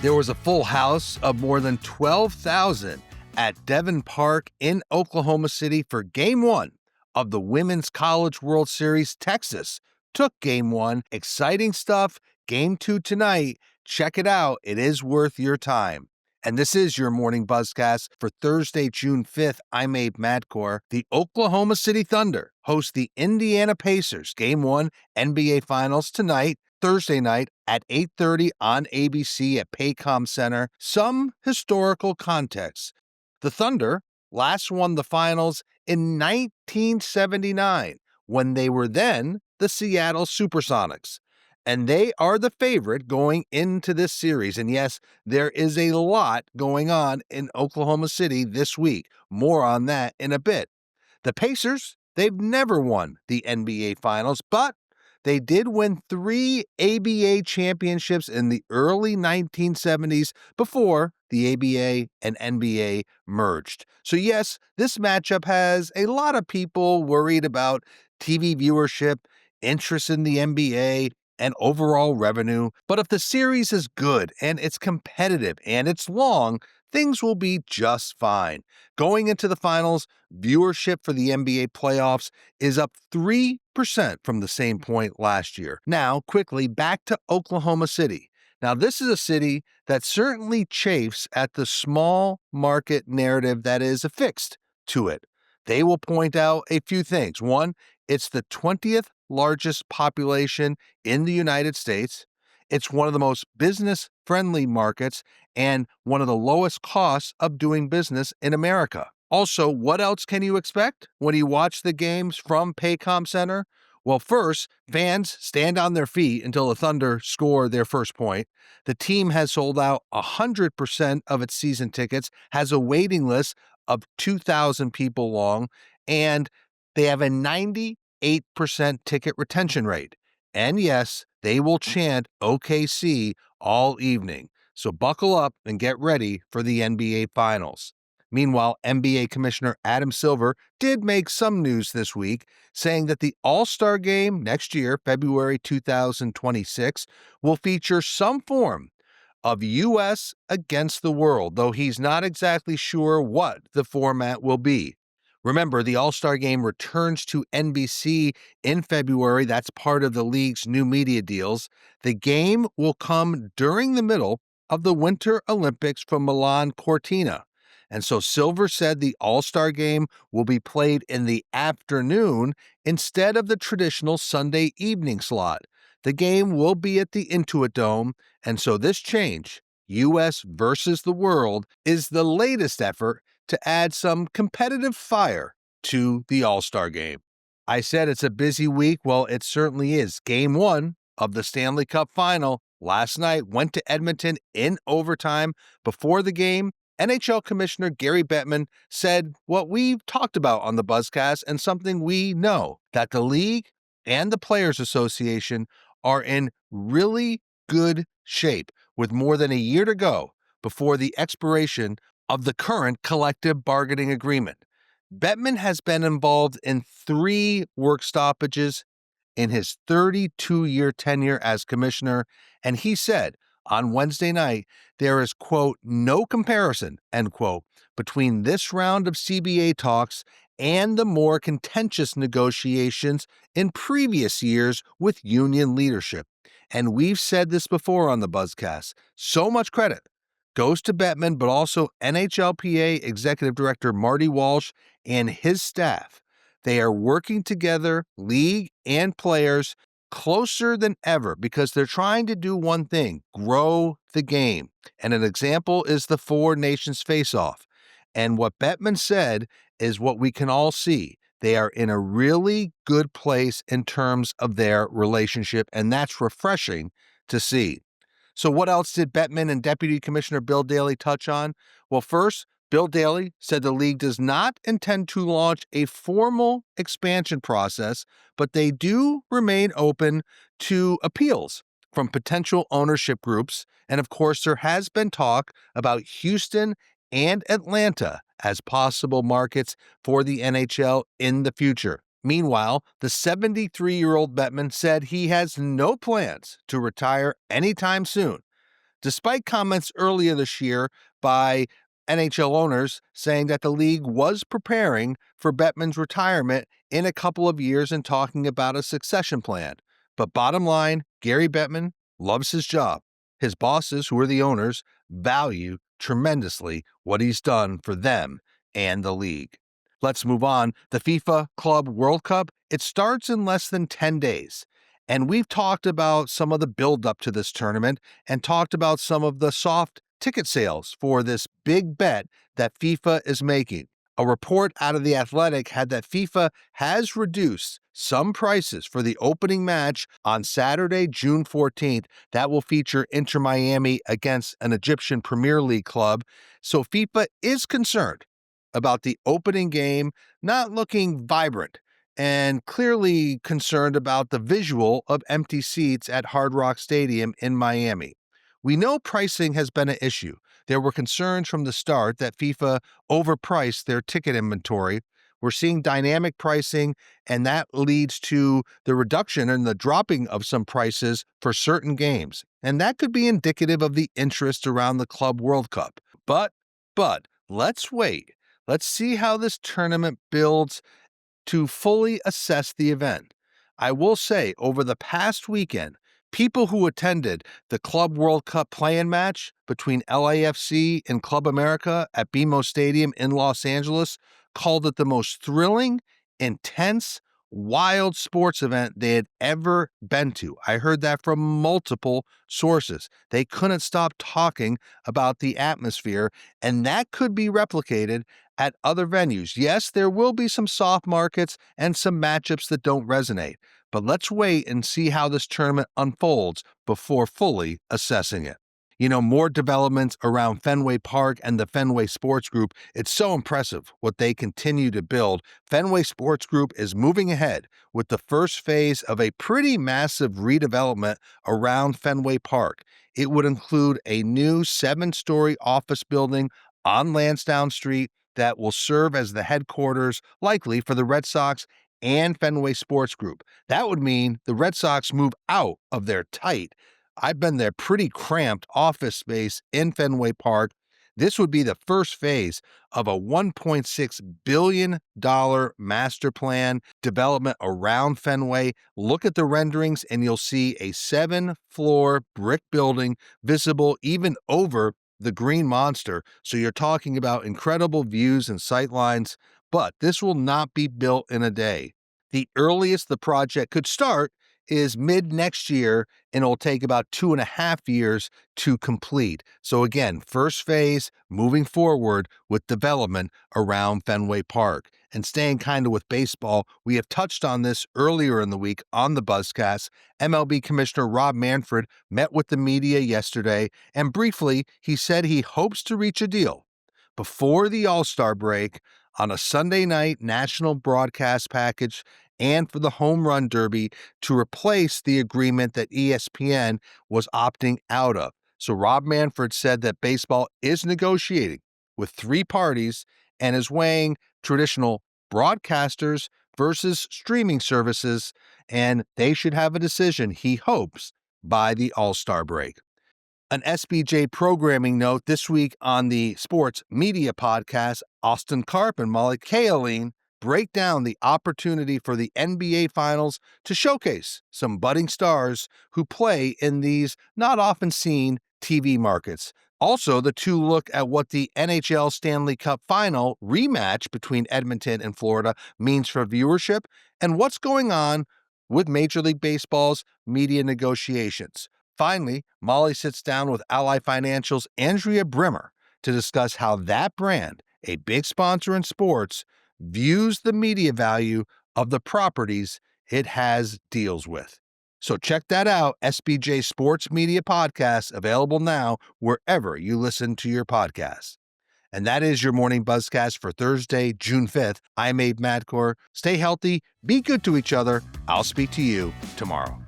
There was a full house of more than 12,000 at Fenway Park in Oklahoma City for Game 1 of the Women's College World Series. Texas took Game 1. Exciting stuff. Game 2 tonight. Check it out. It is worth your time. And this is your morning Buzzcast for Thursday, June 5th. I'm Abe Madkour. The Oklahoma City Thunder host the Indiana Pacers. Game 1 NBA Finals tonight, Thursday night at 8:30 on ABC at Paycom Center. Some historical context. The Thunder last won the finals in 1979 when they were then the Seattle Supersonics. And they are the favorite going into this series. And yes, there is a lot going on in Oklahoma City this week. More on that in a bit. The Pacers, they've never won the NBA Finals, but they did win 3 ABA championships in the early 1970s before the ABA and NBA merged. So yes, this matchup has a lot of people worried about TV viewership, interest in the NBA, and overall revenue. But if the series is good and it's competitive and it's long, things will be just fine. Going into the finals, viewership for the NBA playoffs is up 3% from the same point last year. Now, quickly back to Oklahoma City. Now, this is a city that certainly chafes at the small market narrative that is affixed to it. They will point out a few things. One, it's the 20th largest population in the United States. It's one of the most business-friendly markets and one of the lowest costs of doing business in America. Also, what else can you expect when you watch the games from Paycom Center? Well, first, fans stand on their feet until the Thunder score their first point. The team has sold out 100% of its season tickets, has a waiting list of 2,000 people long, and they have a 98% ticket retention rate. And yes, they will chant OKC all evening. So buckle up and get ready for the NBA Finals. Meanwhile, NBA Commissioner Adam Silver did make some news this week, saying that the All-Star Game next year, February 2026, will feature some form of U.S. against the world, though he's not exactly sure what the format will be. Remember, the All-Star Game returns to NBC in February. That's part of the league's new media deals. The game will come during the middle of the Winter Olympics from Milan Cortina. And so Silver said the All-Star Game will be played in the afternoon instead of the traditional Sunday evening slot. The game will be at the Intuit Dome, and so this change, U.S. versus the world, is the latest effort to add some competitive fire to the All-Star Game. I said it's a busy week. Well, it certainly is. Game 1 of the Stanley Cup Final last night went to Edmonton in overtime. Before the game, NHL Commissioner Gary Bettman said what we've talked about on the Buzzcast and something we know, that the league and the Players Association are in really good shape with more than a year to go before the expiration of the current collective bargaining agreement. Bettman has been involved in 3 work stoppages in his 32-year tenure as commissioner, and he said on Wednesday night there is, quote, no comparison, end quote, between this round of CBA talks and the more contentious negotiations in previous years with union leadership. And we've said this before on the Buzzcast. So much credit goes to Bettman, but also NHLPA Executive Director Marty Walsh and his staff. They are working together, league and players, closer than ever because they're trying to do one thing, grow the game. And an example is the Four Nations face-off. And what Bettman said is what we can all see. They are in a really good place in terms of their relationship, and that's refreshing to see. So what else did Bettman and Deputy Commissioner Bill Daly touch on? Well, first, Bill Daly said the league does not intend to launch a formal expansion process, but they do remain open to appeals from potential ownership groups. And of course, there has been talk about Houston and Atlanta as possible markets for the NHL in the future. Meanwhile, the 73-year-old Bettman said he has no plans to retire anytime soon. despite comments earlier this year by NHL owners saying that the league was preparing for Bettman's retirement in a couple of years and talking about a succession plan. But bottom line, Gary Bettman loves his job. His bosses, who are the owners, value tremendously what he's done for them and the league. Let's move on. The FIFA Club World Cup, it starts in less than 10 days. And we've talked about some of the build-up to this tournament and talked about some of the soft ticket sales for this big bet that FIFA is making. A report out of The Athletic had that FIFA has reduced some prices for the opening match on Saturday, June 14th. That will feature Inter Miami against an Egyptian Premier League club. So FIFA is concerned about the opening game not looking vibrant and clearly concerned about the visual of empty seats at Hard Rock Stadium in Miami. We know pricing has been an issue. There were concerns from the start that FIFA overpriced their ticket inventory. We're seeing dynamic pricing, and that leads to the reduction and the dropping of some prices for certain games. And that could be indicative of the interest around the Club World Cup. But let's wait. Let's see how this tournament builds to fully assess the event. I will say, over the past weekend, people who attended the Club World Cup play-in match between LAFC and Club America at BMO Stadium in Los Angeles called it the most thrilling, intense, wild sports event they had ever been to. I heard that from multiple sources. They couldn't stop talking about the atmosphere, and that could be replicated at other venues. Yes, there will be some soft markets and some matchups that don't resonate, but let's wait and see how this tournament unfolds before fully assessing it. You know, more developments around Fenway Park and the Fenway Sports Group. It's so impressive what they continue to build. Fenway Sports Group is moving ahead with the first phase of a pretty massive redevelopment around Fenway Park. It would include a new 7-story office building on Lansdowne Street that will serve as the headquarters, likely for the Red Sox and Fenway Sports Group. That would mean the Red Sox move out of their tight, I've been there, pretty cramped office space in Fenway Park. This would be the first phase of a $1.6 billion master plan development around Fenway. Look at the renderings and you'll see a 7-floor brick building visible even over the Green Monster. So you're talking about incredible views and sightlines, but this will not be built in a day. The earliest the project could start is mid next year, and it'll take about 2.5 years to complete. So again, first phase moving forward with development around Fenway Park. And staying kind of with baseball, we have touched on this earlier in the week on the Buzzcast. MLB Commissioner Rob Manfred met with the media yesterday, and briefly, he said he hopes to reach a deal before the All-Star break on a Sunday night national broadcast package and for the Home Run Derby to replace the agreement that ESPN was opting out of. So Rob Manfred said that baseball is negotiating with 3 parties and is weighing traditional broadcasters versus streaming services, and they should have a decision, he hopes, by the All-Star break. An SBJ programming note this week on the Sports Media Podcast, Austin Karp and Molly Kaolin break down the opportunity for the NBA Finals to showcase some budding stars who play in these not often seen TV markets. Also, the two look at what the NHL Stanley Cup Final rematch between Edmonton and Florida means for viewership and what's going on with Major League Baseball's media negotiations. Finally, Molly sits down with Ally Financial's Andrea Brimmer to discuss how that brand, a big sponsor in sports, views the media value of the properties it has deals with. So check that out, SBJ Sports Media Podcast, available now wherever you listen to your podcasts. And that is your morning Buzzcast for Thursday, June 5th. I'm Abe Madkour. Stay healthy, be good to each other. I'll speak to you tomorrow.